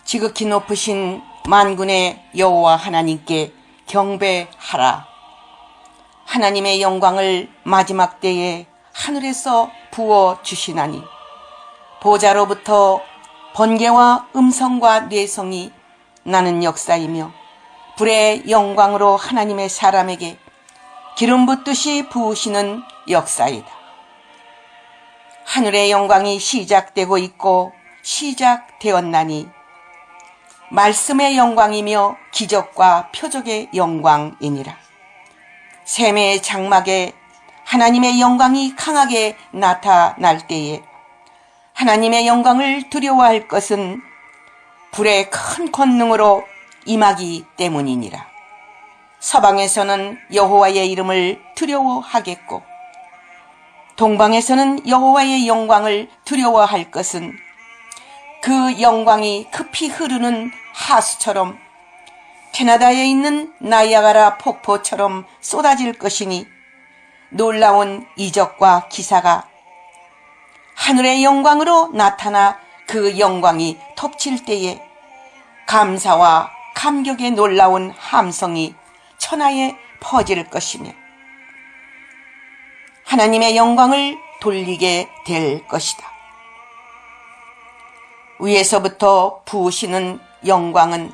지극히 높으신 만군의 여호와 하나님께 경배하라. 하나님의 영광을 마지막 때에 하늘에서 부어 주시나니 보좌로부터 번개와 음성과 뇌성이 나는 역사이며 불의 영광으로 하나님의 사람에게 기름 붓듯이 부으시는 역사이다. 하늘의 영광이 시작되고 있고 시작되었나니 말씀의 영광이며 기적과 표적의 영광이니라. 샘의 장막에 하나님의 영광이 강하게 나타날 때에 하나님의 영광을 두려워할 것은 불의 큰 권능으로 임하기 때문이니라. 서방에서는 여호와의 이름을 두려워하겠고 동방에서는 여호와의 영광을 두려워할 것은 그 영광이 급히 흐르는 하수처럼 캐나다에 있는 나이아가라 폭포처럼 쏟아질 것이니 놀라운 이적과 기사가 하늘의 영광으로 나타나 그 영광이 덮칠 때에 감사와 감격의 놀라운 함성이 천하에 퍼질 것이며 하나님의 영광을 돌리게 될 것이다. 위에서부터 부으시는 영광은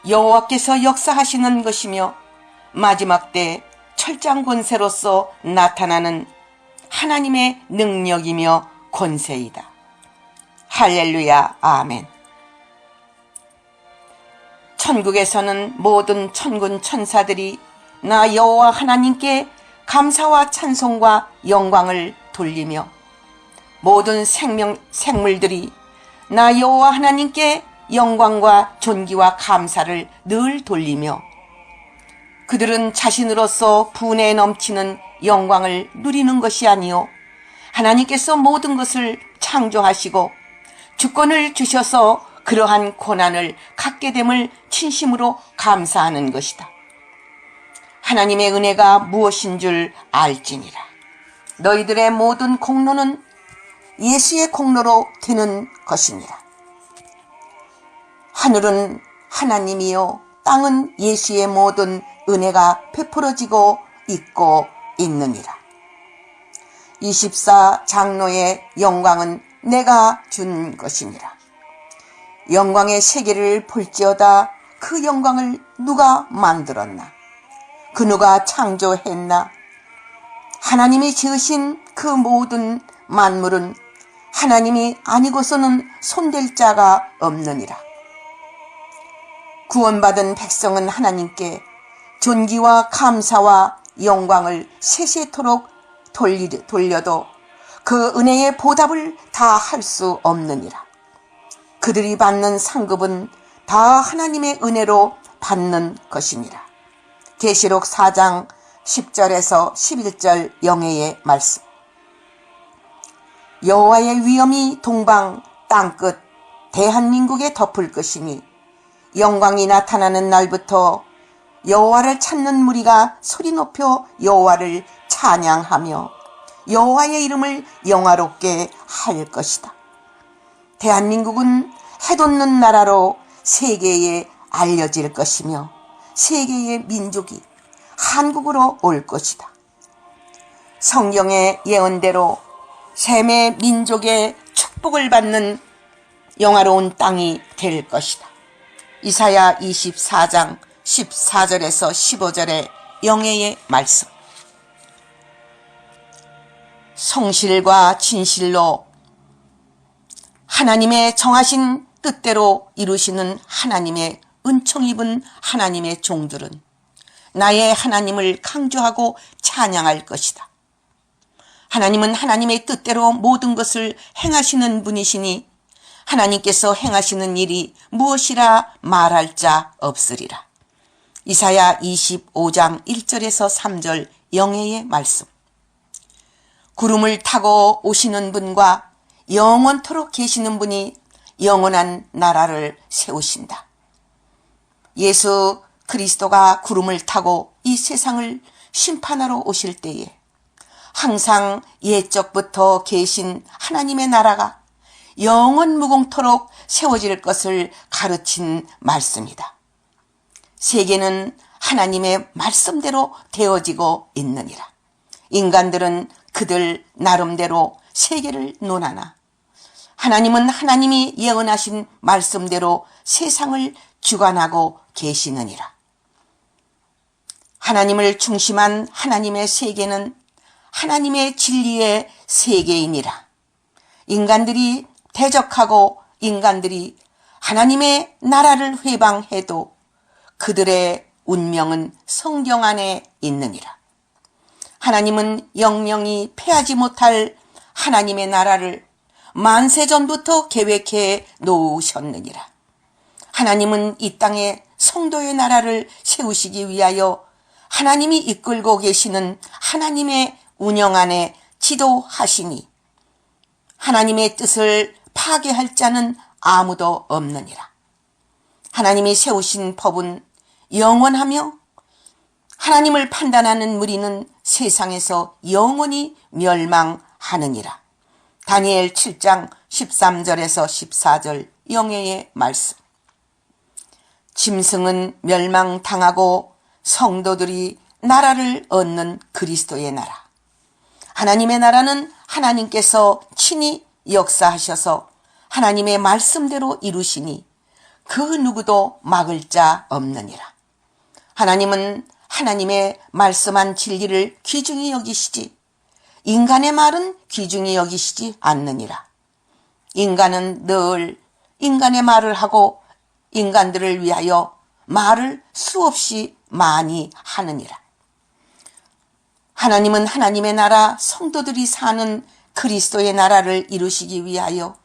여호와께서 역사하시는 것이며 마지막 때 철장 권세로서 나타나는 하나님의 능력이며 권세이다. 할렐루야, 아멘. 천국에서는 모든 천군 천사들이 나 여호와 하나님께 감사와 찬송과 영광을 돌리며 모든 생물들이 나 여호와 하나님께 영광과 존귀와 감사를 늘 돌리며 그들은 자신으로서 분에 넘치는 영광을 누리는 것이 아니요 하나님께서 모든 것을 창조하시고 주권을 주셔서 그러한 고난을 갖게 됨을 진심으로 감사하는 것이다. 하나님의 은혜가 무엇인 줄 알지니라. 너희들의 모든 공로는 예수의 공로로 되는 것이니라. 하늘은 하나님이요 땅은 예수의 모든 은혜가 베풀어지고 있고 있느니라. 24 장로의 영광은 내가 준 것이니라. 영광의 세계를 볼지어다 그 영광을 누가 만들었나? 그 누가 창조했나? 하나님이 지으신 그 모든 만물은 하나님이 아니고서는 손댈 자가 없느니라. 구원받은 백성은 하나님께 존귀와 감사와 영광을 세세토록 돌려도 그 은혜의 보답을 다 할 수 없느니라. 그들이 받는 상급은 다 하나님의 은혜로 받는 것이니라. 계시록 4장 10절에서 11절 영예의 말씀. 여호와의 위엄이 동방 땅끝 대한민국에 덮을 것이니 영광이 나타나는 날부터 여호와를 찾는 무리가 소리 높여 여호와를 찬양하며 여호와의 이름을 영화롭게 할 것이다. 대한민국은 해돋는 나라로 세계에 알려질 것이며 세계의 민족이 한국으로 올 것이다. 성경의 예언대로 셈의 민족의 축복을 받는 영화로운 땅이 될 것이다. 이사야 24장 14절에서 15절의 영예의 말씀. 성실과 진실로 하나님의 정하신 뜻대로 이루시는 하나님의 은총 입은 하나님의 종들은 나의 하나님을 강조하고 찬양할 것이다. 하나님은 하나님의 뜻대로 모든 것을 행하시는 분이시니 하나님께서 행하시는 일이 무엇이라 말할 자 없으리라. 이사야 25장 1절에서 3절 영예의 말씀. 구름을 타고 오시는 분과 영원토록 계시는 분이 영원한 나라를 세우신다. 예수 그리스도가 구름을 타고 이 세상을 심판하러 오실 때에 항상 옛적부터 계신 하나님의 나라가 영원 무궁토록 세워질 것을 가르친 말씀이다. 세계는 하나님의 말씀대로 되어지고 있느니라. 인간들은 그들 나름대로 세계를 논하나 하나님은 하나님이 예언하신 말씀대로 세상을 주관하고 계시느니라. 하나님을 중심한 하나님의 세계는 하나님의 진리의 세계이니라. 인간들이 대적하고 인간들이 하나님의 나라를 회방해도 그들의 운명은 성경 안에 있느니라. 하나님은 영영이 패하지 못할 하나님의 나라를 만세 전부터 계획해 놓으셨느니라. 하나님은 이 땅에 성도의 나라를 세우시기 위하여 하나님이 이끌고 계시는 하나님의 운영 안에 지도하시니 하나님의 뜻을 파괴할 자는 아무도 없느니라. 하나님이 세우신 법은 영원하며 하나님을 판단하는 무리는 세상에서 영원히 멸망하느니라. 다니엘 7장 13절에서 14절 영예의 말씀. 짐승은 멸망당하고 성도들이 나라를 얻는 그리스도의 나라. 하나님의 나라는 하나님께서 친히 역사하셔서 하나님의 말씀대로 이루시니 그 누구도 막을 자 없느니라. 하나님은 하나님의 말씀한 진리를 귀중히 여기시지 인간의 말은 귀중히 여기시지 않느니라. 인간은 늘 인간의 말을 하고 인간들을 위하여 말을 수없이 많이 하느니라. 하나님은 하나님의 나라 성도들이 사는 그리스도의 나라를 이루시기 위하여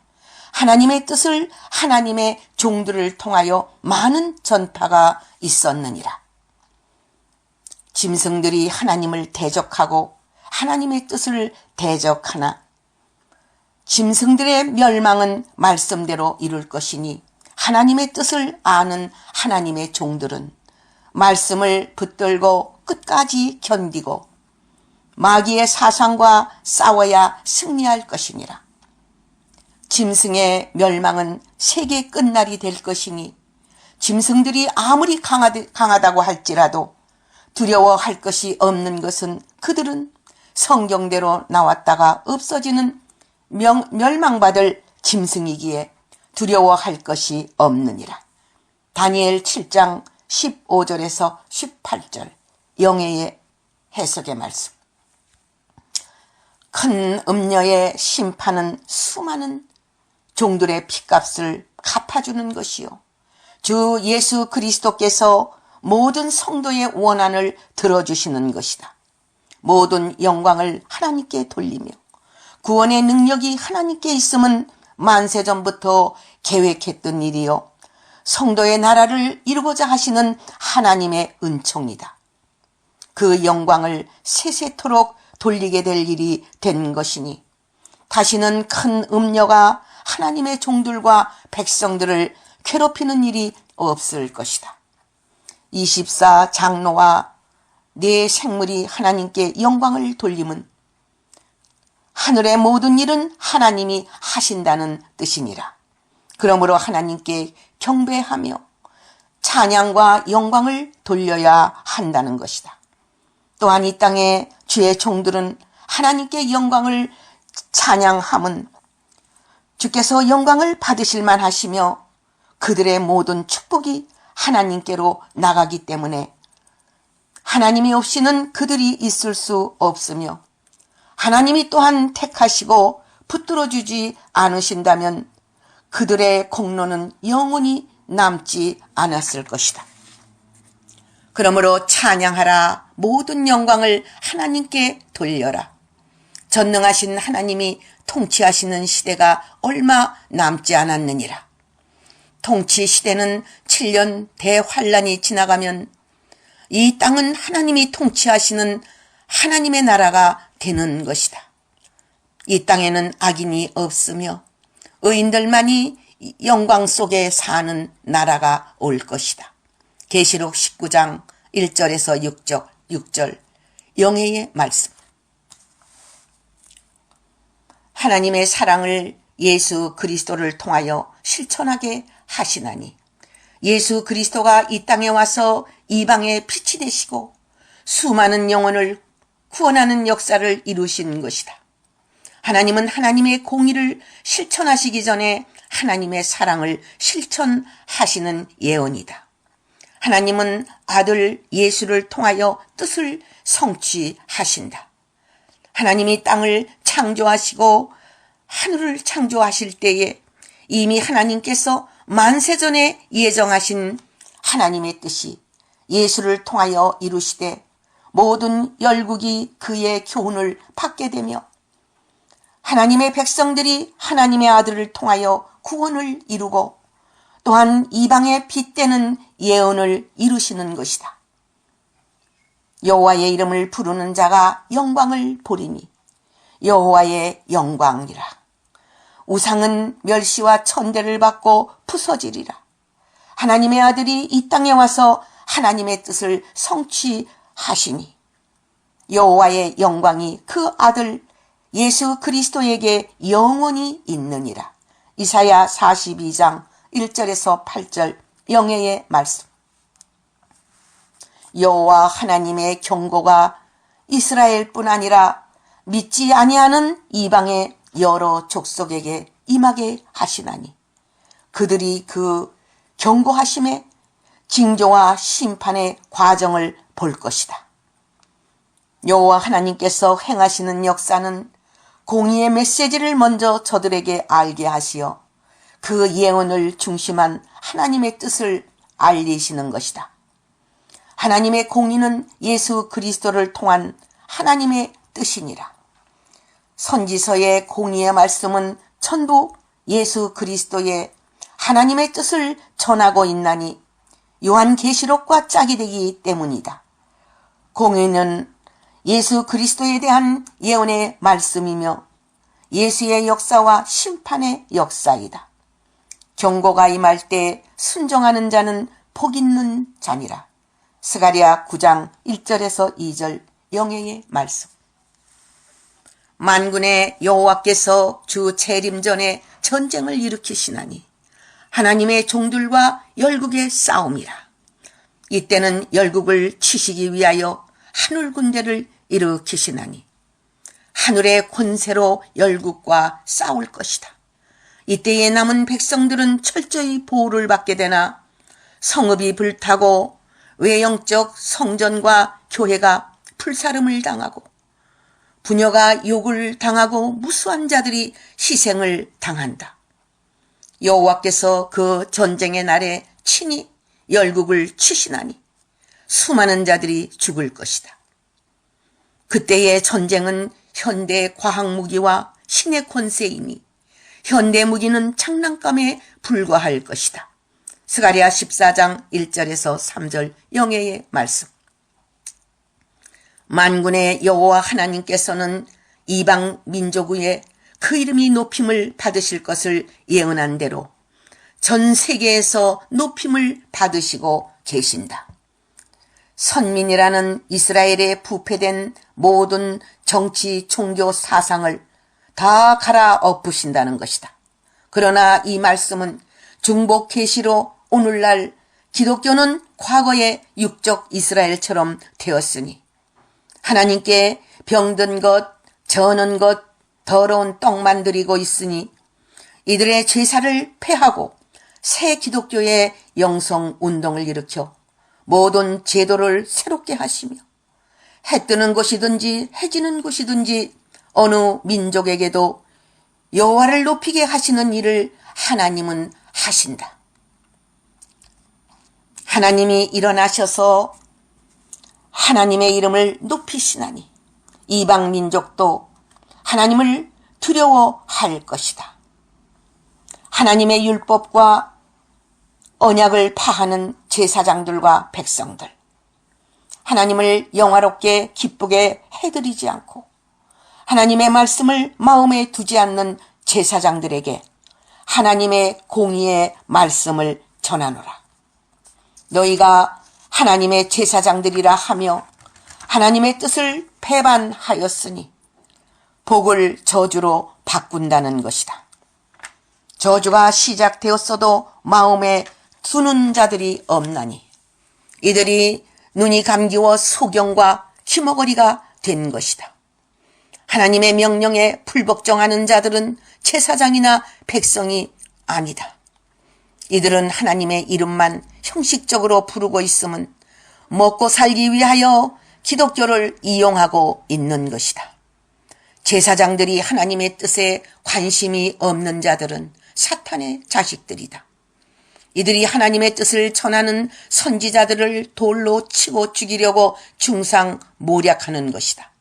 하나님의 뜻을 하나님의 종들을 통하여 많은 전파가 있었느니라. 짐승들이 하나님을 대적하고 하나님의 뜻을 대적하나 짐승들의 멸망은 말씀대로 이룰 것이니 하나님의 뜻을 아는 하나님의 종들은 말씀을 붙들고 끝까지 견디고 마귀의 사상과 싸워야 승리할 것이니라. 짐승의 멸망은 세계 끝날이 될 것이니 짐승들이 아무리 강하다고 할지라도 두려워할 것이 없는 것은 그들은 성경대로 나왔다가 없어지는 멸망받을 짐승이기에 두려워할 것이 없느니라. 다니엘 7장 15절에서 18절 영예의 해석의 말씀. 큰 음녀의 심판은 수많은 종들의 핏값을 갚아주는 것이요 주 예수 그리스도께서 모든 성도의 원한을 들어주시는 것이다. 모든 영광을 하나님께 돌리며 구원의 능력이 하나님께 있음은 만세전부터 계획했던 일이요 성도의 나라를 이루고자 하시는 하나님의 은총이다. 그 영광을 세세토록 돌리게 될 일이 된 것이니 다시는 큰 음녀가 하나님의 종들과 백성들을 괴롭히는 일이 없을 것이다. 24 장로와 네 생물이 하나님께 영광을 돌림은 하늘의 모든 일은 하나님이 하신다는 뜻이니라. 그러므로 하나님께 경배하며 찬양과 영광을 돌려야 한다는 것이다. 또한 이 땅에 주의 종들은 하나님께 영광을 찬양함은 주께서 영광을 받으실 만하시며 그들의 모든 축복이 하나님께로 나가기 때문에 하나님이 없이는 그들이 있을 수 없으며 하나님이 또한 택하시고 붙들어주지 않으신다면 그들의 공로는 영원히 남지 않았을 것이다. 그러므로 찬양하라. 모든 영광을 하나님께 돌려라. 전능하신 하나님이 통치하시는 시대가 얼마 남지 않았느니라. 통치 시대는 7년 대환란이 지나가면 이 땅은 하나님이 통치하시는 하나님의 나라가 되는 것이다. 이 땅에는 악인이 없으며 의인들만이 영광 속에 사는 나라가 올 것이다. 계시록 19장 1절에서 6절 영예의 말씀. 하나님의 사랑을 예수 그리스도를 통하여 실천하게 하시나니 예수 그리스도가 이 땅에 와서 이방의 빛이 되시고 수많은 영혼을 구원하는 역사를 이루신 것이다. 하나님은 하나님의 공의를 실천하시기 전에 하나님의 사랑을 실천하시는 예언이다. 하나님은 아들 예수를 통하여 뜻을 성취하신다. 하나님이 땅을 창조하시고 하늘을 창조하실 때에 이미 하나님께서 만세전에 예정하신 하나님의 뜻이 예수를 통하여 이루시되 모든 열국이 그의 교훈을 받게 되며 하나님의 백성들이 하나님의 아들을 통하여 구원을 이루고 또한 이방의 빛되는 예언을 이루시는 것이다. 여호와의 이름을 부르는 자가 영광을 보리니 여호와의 영광이라. 우상은 멸시와 천대를 받고 부서지리라. 하나님의 아들이 이 땅에 와서 하나님의 뜻을 성취하시니 여호와의 영광이 그 아들 예수 그리스도에게 영원히 있느니라. 이사야 42장 1절에서 8절 영예의 말씀. 여호와 하나님의 경고가 이스라엘뿐 아니라 믿지 아니하는 이방의 여러 족속에게 임하게 하시나니 그들이 그 경고하심에 징조와 심판의 과정을 볼 것이다. 여호와 하나님께서 행하시는 역사는 공의의 메시지를 먼저 저들에게 알게 하시어 그 예언을 중심한 하나님의 뜻을 알리시는 것이다. 하나님의 공의는 예수 그리스도를 통한 하나님의 뜻이니라. 선지서의 공의의 말씀은 전부 예수 그리스도의 하나님의 뜻을 전하고 있나니 요한계시록과 짝이 되기 때문이다. 공의는 예수 그리스도에 대한 예언의 말씀이며 예수의 역사와 심판의 역사이다. 경고가 임할 때 순종하는 자는 복 있는 자니라. 스가랴 9장 1절에서 2절 영예의 말씀. 만군의 여호와께서 주 재림 전에 전쟁을 일으키시나니 하나님의 종들과 열국의 싸움이라. 이때는 열국을 치시기 위하여 하늘 군대를 일으키시나니 하늘의 권세로 열국과 싸울 것이다. 이때에 남은 백성들은 철저히 보호를 받게 되나 성읍이 불타고 외형적 성전과 교회가 불사름을 당하고 부녀가 욕을 당하고 무수한 자들이 희생을 당한다. 여호와께서 그 전쟁의 날에 친히 열국을 치시나니 수많은 자들이 죽을 것이다. 그때의 전쟁은 현대 과학무기와 신의 권세이니 현대 무기는 장난감에 불과할 것이다. 스가랴 14장 1절에서 3절 영예의 말씀. 만군의 여호와 하나님께서는 이방 민족 위에 그 이름이 높임을 받으실 것을 예언한 대로 전 세계에서 높임을 받으시고 계신다. 선민이라는 이스라엘에 부패된 모든 정치, 종교, 사상을 다 갈아엎으신다는 것이다. 그러나 이 말씀은 중복 계시로 오늘날 기독교는 과거의 육적 이스라엘처럼 되었으니 하나님께 병든 것, 저는 것, 더러운 떡만 드리고 있으니 이들의 제사를 폐하고 새 기독교의 영성운동을 일으켜 모든 제도를 새롭게 하시며 해 뜨는 곳이든지 해 지는 곳이든지 어느 민족에게도 여호와를 높이게 하시는 일을 하나님은 하신다. 하나님이 일어나셔서 하나님의 이름을 높이시나니 이방 민족도 하나님을 두려워할 것이다. 하나님의 율법과 언약을 파하는 제사장들과 백성들, 하나님을 영화롭게 기쁘게 해드리지 않고 하나님의 말씀을 마음에 두지 않는 제사장들에게 하나님의 공의의 말씀을 전하노라. 너희가 하나님의 제사장들이라 하며 하나님의 뜻을 배반하였으니 복을 저주로 바꾼다는 것이다. 저주가 시작되었어도 마음에 두는 자들이 없나니 이들이 눈이 감기워 소경과 힘어거리가 된 것이다. 하나님의 명령에 불복종하는 자들은 제사장이나 백성이 아니다. 이들은 하나님의 이름만 형식적으로 부르고 있음은 먹고 살기 위하여 기독교를 이용하고 있는 것이다. 제사장들이 하나님의 뜻에 관심이 없는 자들은 사탄의 자식들이다. 이들이 하나님의 뜻을 전하는 선지자들을 돌로 치고 죽이려고 중상모략하는 것이다.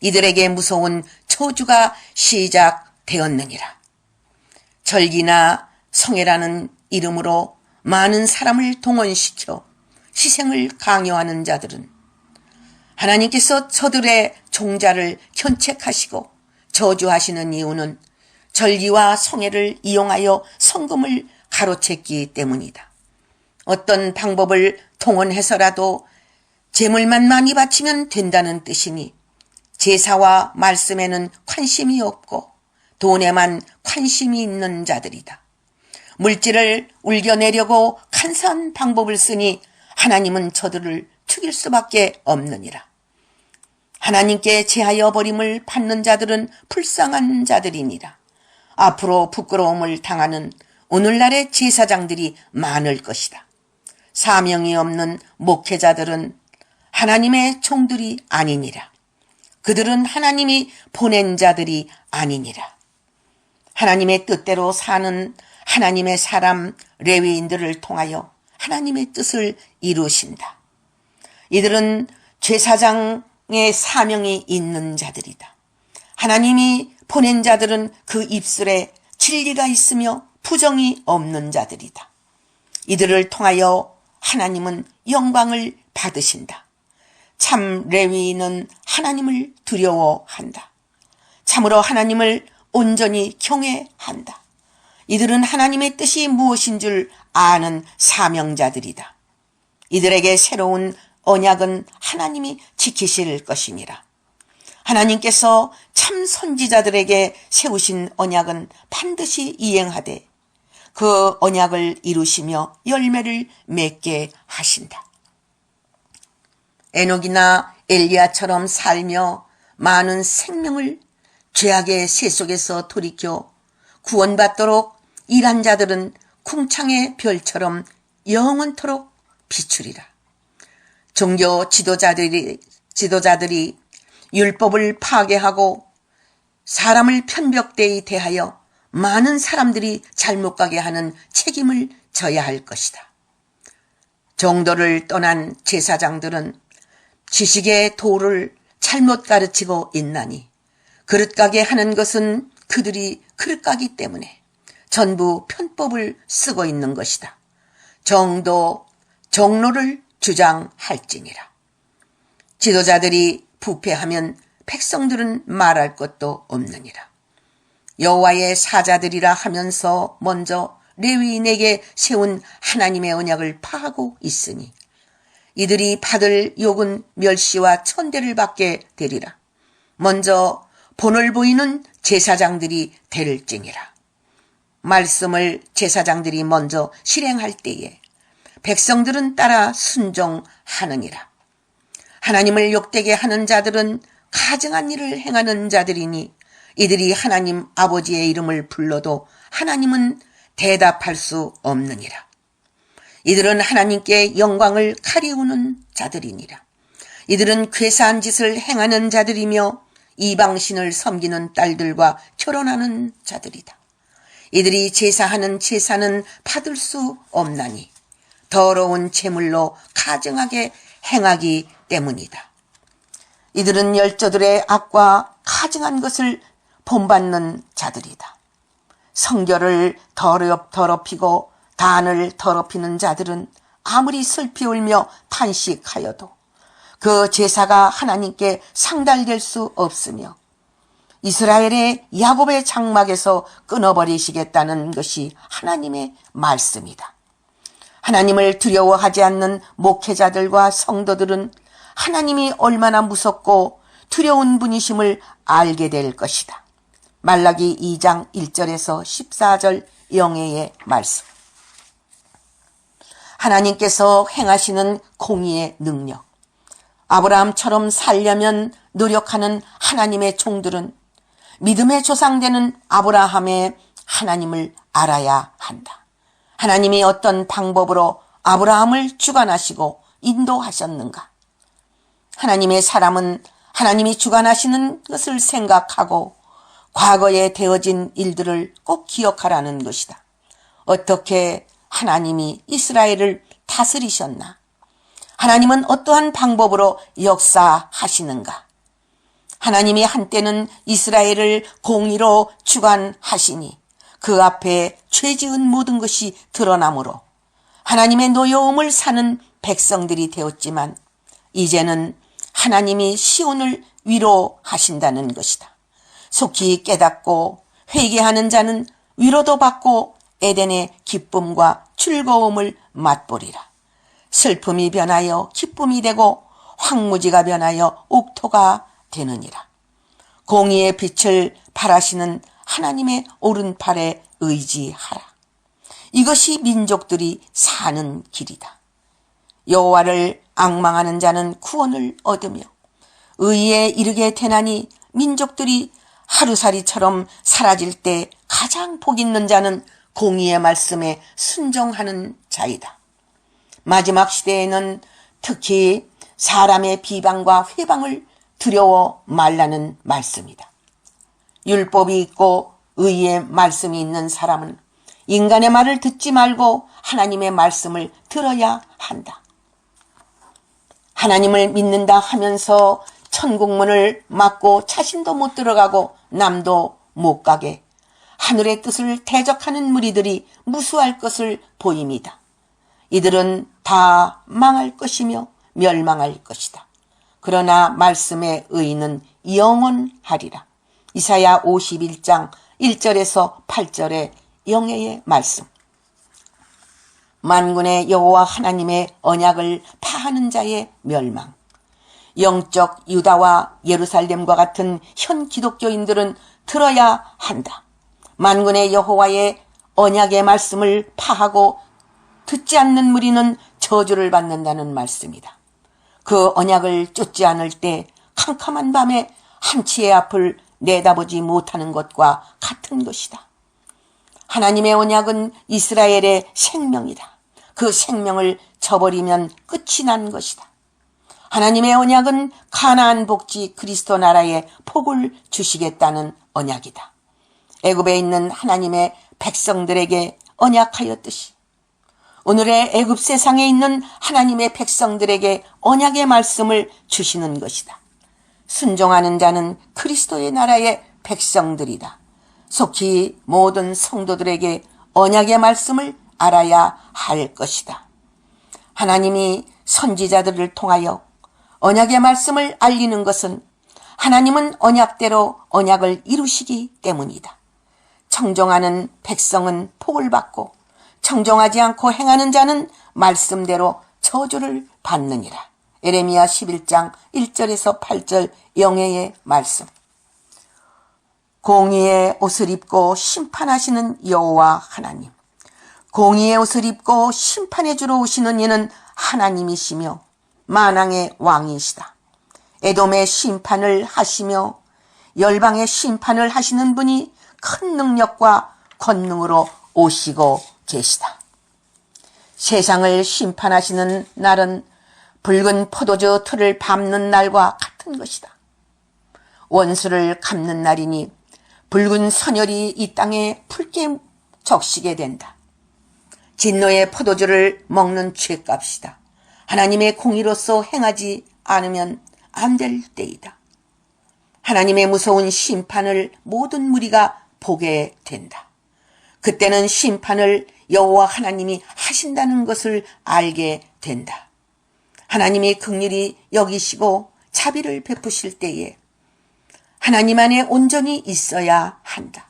이들에게 무서운 저주가 시작되었느니라. 절기나 성회라는 이름으로 많은 사람을 동원시켜 희생을 강요하는 자들은 하나님께서 저들의 종자를 견책하시고 저주하시는 이유는 절기와 성회를 이용하여 성금을 가로챘기 때문이다. 어떤 방법을 동원해서라도 재물만 많이 바치면 된다는 뜻이니 제사와 말씀에는 관심이 없고 돈에만 관심이 있는 자들이다. 물질을 울겨내려고 간사한 방법을 쓰니 하나님은 저들을 죽일 수밖에 없느니라. 하나님께 제하여 버림을 받는 자들은 불쌍한 자들이니라. 앞으로 부끄러움을 당하는 오늘날의 제사장들이 많을 것이다. 사명이 없는 목회자들은 하나님의 종들이 아니니라. 그들은 하나님이 보낸 자들이 아니니라. 하나님의 뜻대로 사는 하나님의 사람 레위인들을 통하여 하나님의 뜻을 이루신다. 이들은 제사장의 사명이 있는 자들이다. 하나님이 보낸 자들은 그 입술에 진리가 있으며 부정이 없는 자들이다. 이들을 통하여 하나님은 영광을 받으신다. 참 레위인은 하나님을 두려워한다. 참으로 하나님을 온전히 경외한다. 이들은 하나님의 뜻이 무엇인 줄 아는 사명자들이다. 이들에게 새로운 언약은 하나님이 지키실 것이니라. 하나님께서 참 선지자들에게 세우신 언약은 반드시 이행하되 그 언약을 이루시며 열매를 맺게 하신다. 에녹이나 엘리야처럼 살며 많은 생명을 죄악의 새 속에서 돌이켜 구원받도록 일한 자들은 궁창의 별처럼 영원토록 비추리라. 종교 지도자들이 율법을 파괴하고 사람을 편벽되이 대하여 많은 사람들이 잘못 가게 하는 책임을 져야 할 것이다. 정도를 떠난 제사장들은 지식의 도를 잘못 가르치고 있나니 그릇 가게 하는 것은 그들이 그릇 가기 때문에 전부 편법을 쓰고 있는 것이다. 정로를 주장할지니라. 지도자들이 부패하면 백성들은 말할 것도 없느니라. 여호와의 사자들이라 하면서 먼저 레위인에게 세운 하나님의 언약을 파하고 있으니 이들이 받을 욕은 멸시와 천대를 받게 되리라. 먼저 본을 보이는 제사장들이 될지니라. 말씀을 제사장들이 먼저 실행할 때에 백성들은 따라 순종하느니라. 하나님을 욕되게 하는 자들은 가증한 일을 행하는 자들이니 이들이 하나님 아버지의 이름을 불러도 하나님은 대답할 수 없느니라. 이들은 하나님께 영광을 가리우는 자들이니라. 이들은 괴사한 짓을 행하는 자들이며 이방신을 섬기는 딸들과 결혼하는 자들이다. 이들이 제사하는 제사는 받을 수 없나니 더러운 제물로 가증하게 행하기 때문이다. 이들은 열조들의 악과 가증한 것을 본받는 자들이다. 성결을 더럽히고 단을 더럽히는 자들은 아무리 슬피 울며 탄식하여도 그 제사가 하나님께 상달될 수 없으며 이스라엘의 야곱의 장막에서 끊어버리시겠다는 것이 하나님의 말씀이다. 하나님을 두려워하지 않는 목회자들과 성도들은 하나님이 얼마나 무섭고 두려운 분이심을 알게 될 것이다. 말라기 2장 1절에서 14절 영예의 말씀. 하나님께서 행하시는 공의의 능력. 아브라함처럼 살려면 노력하는 하나님의 종들은 믿음의 조상되는 아브라함의 하나님을 알아야 한다. 하나님이 어떤 방법으로 아브라함을 주관하시고 인도하셨는가? 하나님의 사람은 하나님이 주관하시는 것을 생각하고 과거에 되어진 일들을 꼭 기억하라는 것이다. 어떻게 하나님이 이스라엘을 다스리셨나? 하나님은 어떠한 방법으로 역사하시는가? 하나님이 한때는 이스라엘을 공의로 주관하시니 그 앞에 죄지은 모든 것이 드러나므로 하나님의 노여움을 사는 백성들이 되었지만 이제는 하나님이 시온을 위로하신다는 것이다. 속히 깨닫고 회개하는 자는 위로도 받고 에덴의 기쁨과 즐거움을 맛보리라. 슬픔이 변하여 기쁨이 되고 황무지가 변하여 옥토가 되느니라. 공의의 빛을 발하시는 하나님의 오른팔에 의지하라. 이것이 민족들이 사는 길이다. 여호와를 앙망하는 자는 구원을 얻으며 의에 이르게 되나니 민족들이 하루살이처럼 사라질 때 가장 복 있는 자는 공의의 말씀에 순종하는 자이다. 마지막 시대에는 특히 사람의 비방과 회방을 두려워 말라는 말씀이다. 율법이 있고 의의 말씀이 있는 사람은 인간의 말을 듣지 말고 하나님의 말씀을 들어야 한다. 하나님을 믿는다 하면서 천국문을 막고 자신도 못 들어가고 남도 못 가게 하늘의 뜻을 대적하는 무리들이 무수할 것을 보입니다. 이들은 다 망할 것이며 멸망할 것이다. 그러나 말씀의 의는 영원하리라. 이사야 51장 1절에서 8절의 영예의 말씀. 만군의 여호와 하나님의 언약을 파하는 자의 멸망. 영적 유다와 예루살렘과 같은 현 기독교인들은 들어야 한다. 만군의 여호와의 언약의 말씀을 파하고 듣지 않는 무리는 저주를 받는다는 말씀이다. 그 언약을 쫓지 않을 때 캄캄한 밤에 한치의 앞을 내다보지 못하는 것과 같은 것이다. 하나님의 언약은 이스라엘의 생명이다. 그 생명을 저버리면 끝이 난 것이다. 하나님의 언약은 가나안 복지 그리스도 나라에 복을 주시겠다는 언약이다. 애굽에 있는 하나님의 백성들에게 언약하였듯이 오늘의 애굽 세상에 있는 하나님의 백성들에게 언약의 말씀을 주시는 것이다. 순종하는 자는 그리스도의 나라의 백성들이다. 속히 모든 성도들에게 언약의 말씀을 알아야 할 것이다. 하나님이 선지자들을 통하여 언약의 말씀을 알리는 것은 하나님은 언약대로 언약을 이루시기 때문이다. 청종하는 백성은 복을 받고 청종하지 않고 행하는 자는 말씀대로 저주를 받느니라. 에레미야 11장 1절에서 8절 영예의 말씀. 공의의 옷을 입고 심판하시는 여호와 하나님. 공의의 옷을 입고 심판해 주러 오시는 이는 하나님이시며 만왕의 왕이시다. 에돔의 심판을 하시며 열방의 심판을 하시는 분이 큰 능력과 권능으로 오시고 계시다. 세상을 심판하시는 날은 붉은 포도주 틀을 밟는 날과 같은 것이다. 원수를 갚는 날이니 붉은 선혈이 이 땅에 붉게 적시게 된다. 진노의 포도주를 먹는 죄값이다. 하나님의 공의로서 행하지 않으면 안 될 때이다. 하나님의 무서운 심판을 모든 무리가 보게 된다. 그때는 심판을 여호와 하나님이 하신다는 것을 알게 된다. 하나님이 긍휼히 여기시고 자비를 베푸실 때에 하나님 안에 온전히 있어야 한다.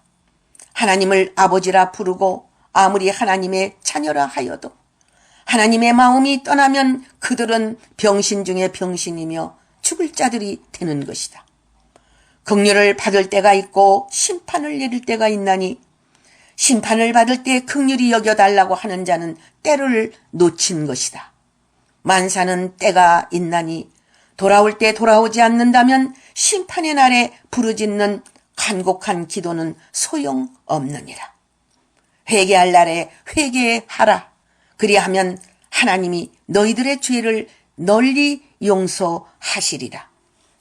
하나님을 아버지라 부르고 아무리 하나님의 자녀라 하여도 하나님의 마음이 떠나면 그들은 병신 중에 병신이며 죽을 자들이 되는 것이다. 긍휼을 받을 때가 있고 심판을 내릴 때가 있나니 심판을 받을 때 긍휼히 여겨달라고 하는 자는 때를 놓친 것이다. 만사는 때가 있나니 돌아올 때 돌아오지 않는다면 심판의 날에 부르짖는 간곡한 기도는 소용없느니라. 회개할 날에 회개하라. 그리하면 하나님이 너희들의 죄를 널리 용서하시리라.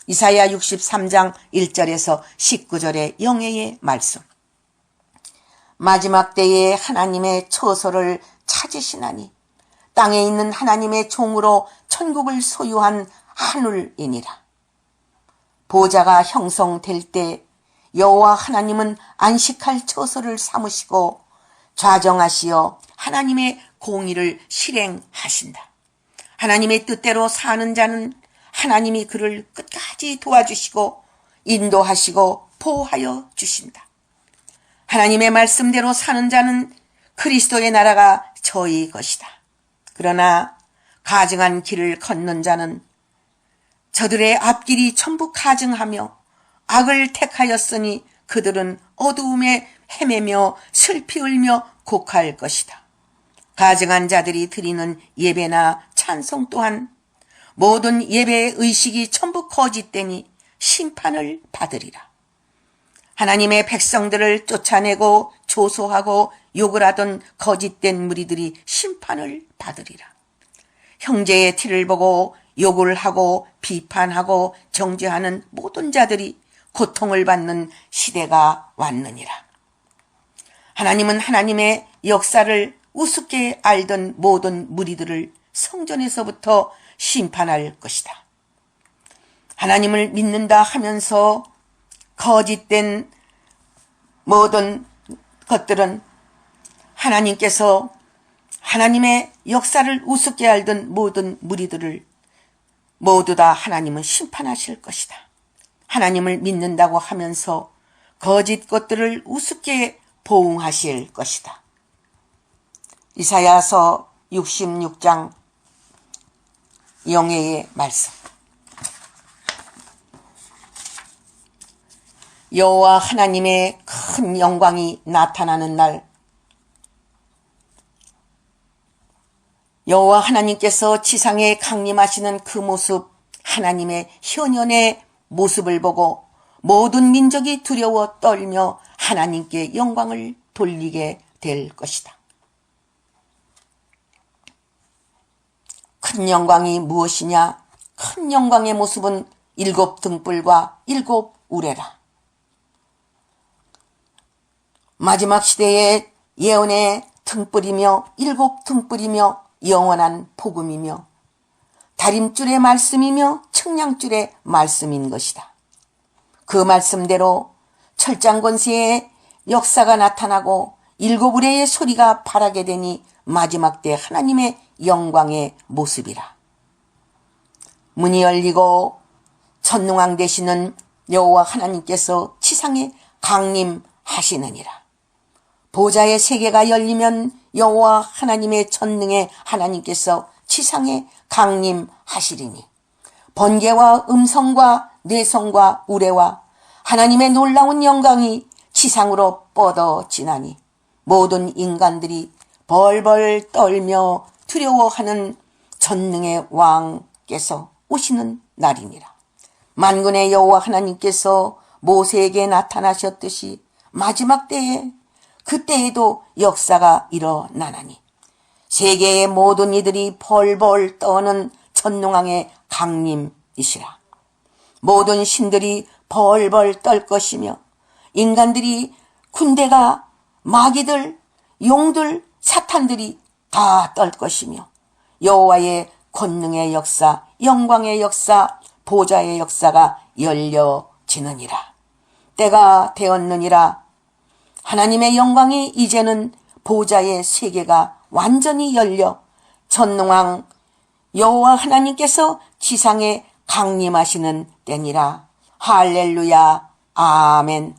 이사야 63장 1절에서 19절의 영예의 말씀. 마지막 때에 하나님의 처소를 찾으시나니 땅에 있는 하나님의 종으로 천국을 소유한 하늘이니라. 보좌가 형성될 때 여호와 하나님은 안식할 처소를 삼으시고 좌정하시어 하나님의 공의를 실행하신다. 하나님의 뜻대로 사는 자는 하나님이 그를 끝까지 도와주시고 인도하시고 보호하여 주신다. 하나님의 말씀대로 사는 자는 그리스도의 나라가 저희 것이다. 그러나 가증한 길을 걷는 자는 저들의 앞길이 전부 가증하며 악을 택하였으니 그들은 어두움에 헤매며 슬피 울며 곡할 것이다. 가증한 자들이 드리는 예배나 찬송 또한 모든 예배의 의식이 전부 거짓되니 심판을 받으리라. 하나님의 백성들을 쫓아내고 조소하고 욕을 하던 거짓된 무리들이 심판을 받으리라. 형제의 티를 보고 욕을 하고 비판하고 정죄하는 모든 자들이 고통을 받는 시대가 왔느니라. 하나님은 하나님의 역사를 우습게 알던 모든 무리들을 성전에서부터 심판할 것이다. 하나님을 믿는다 하면서 거짓된 모든 것들은 하나님께서 하나님의 역사를 우습게 알던 모든 무리들을 모두 다 하나님은 심판하실 것이다. 하나님을 믿는다고 하면서 거짓 것들을 우습게 보응하실 것이다. 이사야서 66장 영예의 말씀. 여호와 하나님의 큰 영광이 나타나는 날, 여호와 하나님께서 지상에 강림하시는 그 모습, 하나님의 현현의 모습을 보고 모든 민족이 두려워 떨며 하나님께 영광을 돌리게 될 것이다. 큰 영광이 무엇이냐? 큰 영광의 모습은 7 등불과 7 우레라. 마지막 시대의 예언의 등불이며 7 등불이며 영원한 복음이며 다림줄의 말씀이며 측량줄의 말씀인 것이다. 그 말씀대로 철장권세의 역사가 나타나고 7 우레의 소리가 발하게 되니 마지막 때 하나님의 영광의 모습이라. 문이 열리고 천능왕 되시는 여호와 하나님께서 지상에 강림하시느니라. 보좌의 세계가 열리면 여호와 하나님의 전능의 하나님께서 지상에 강림하시리니 번개와 음성과 뇌성과 우레와 하나님의 놀라운 영광이 지상으로 뻗어지나니 모든 인간들이 벌벌 떨며 두려워하는 전능의 왕께서 오시는 날이니라. 만군의 여호와 하나님께서 모세에게 나타나셨듯이 마지막 때에 그때에도 역사가 일어나나니 세계의 모든 이들이 벌벌 떠는 전능왕의 강림이시라. 모든 신들이 벌벌 떨 것이며 인간들이 군대가 마귀들 용들 사탄들이 다 떨 것이며 여호와의 권능의 역사 영광의 역사 보좌의 역사가 열려지느니라. 때가 되었느니라. 하나님의 영광이 이제는 보좌의 세계가 완전히 열려 전능왕 여호와 하나님께서 지상에 강림하시는 때니라. 할렐루야. 아멘.